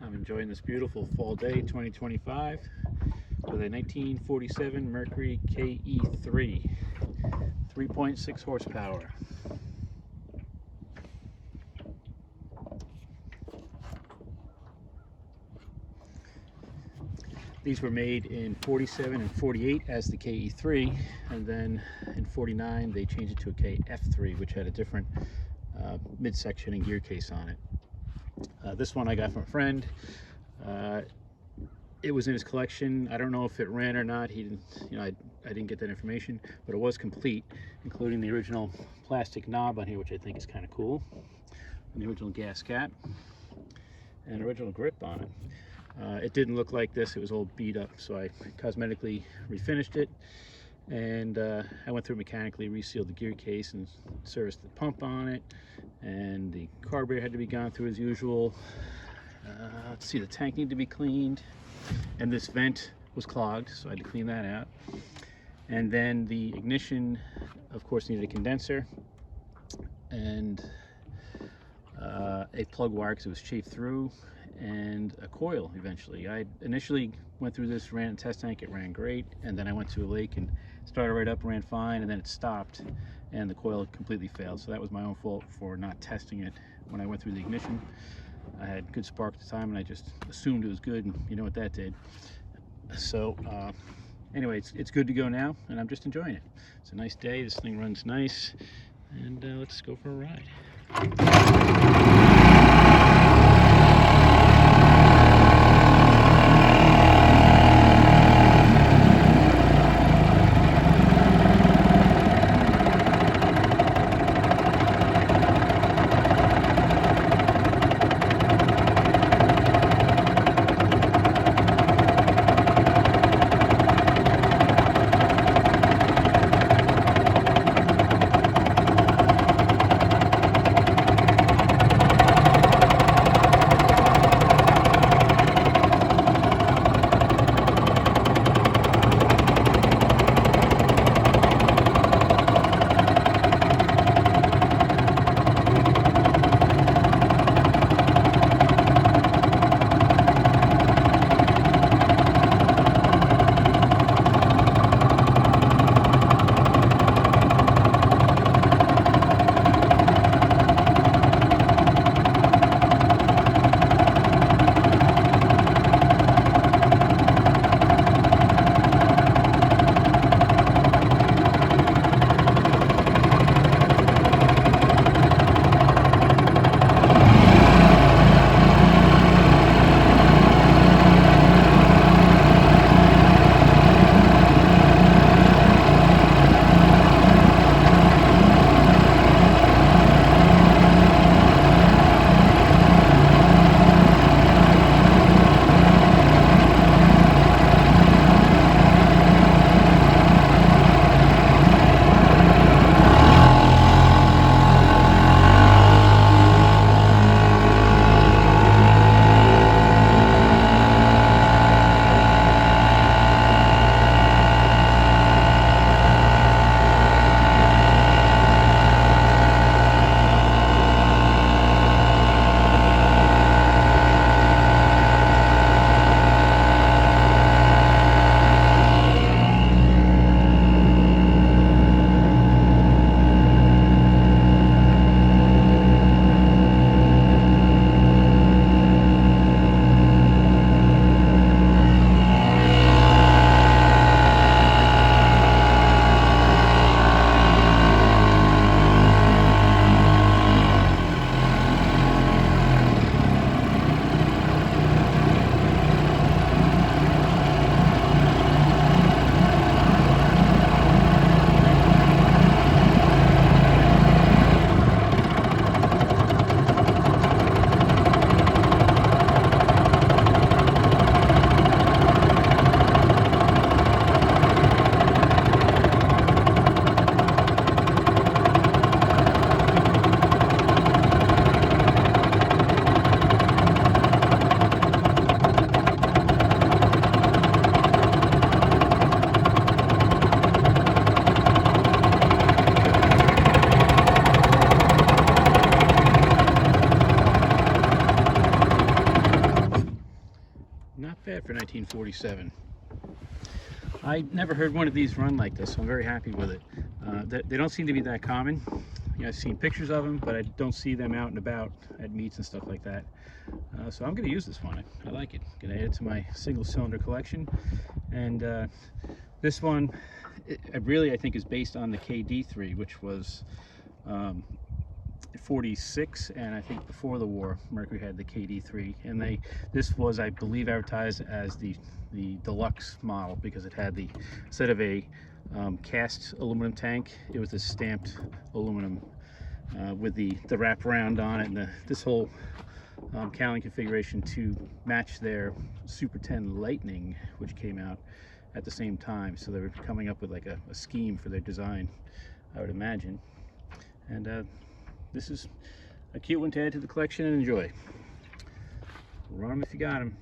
I'm enjoying this beautiful fall day 2025 with a 1947 Mercury KE3 3.6 horsepower. These were made in 47 and 48 as the KE3, and then in 49 they changed it to a KF3, which had a different midsection and gear case on it. This one I got from a friend. It was in his collection. I don't know if it ran or not. He didn't, I didn't get that information, but it was complete, including the original plastic knob on here, which I think is kind of cool, and the original gas cap, and original grip on it. It didn't look like this. It was all beat up, so I cosmetically refinished it, and I went through mechanically, resealed the gear case and serviced the pump on it, and the carburetor had to be gone through as usual. Let's see, the tank needed to be cleaned, and this vent was clogged, so I had to clean that out. And then the ignition, of course, needed a condenser and a plug wire because it was chafed through, and a coil eventually. I initially went through this, ran a test tank, it ran great, and then I went to a lake and started right up, ran fine, and then it stopped and the coil completely failed. So that was my own fault for not testing it when I went through the ignition. I had good spark at the time and I just assumed it was good, and you know what that did. So anyway, it's good to go now, and I'm just enjoying it. It's a nice day, this thing runs nice, and let's go for a ride. bad for 1947. I never heard one of these run like this, so I'm very happy with it. They don't seem to be that common. You know, I've seen pictures of them, but I don't see them out and about at meets and stuff like that. So I'm going to use this one. I like it. I'm going to add it to my single cylinder collection. And this one, I think is based on the KD3, which was 46, and I think before the war Mercury had the KD3, and this was, I believe, advertised as the deluxe model because it had instead of a cast aluminum tank, it was a stamped aluminum with the wraparound on it, and this whole cowling configuration to match their Super 10 Lightning, which came out at the same time. So they were coming up with like a scheme for their design, I would imagine. And this is a cute one to add to the collection and enjoy. Run them if you got them.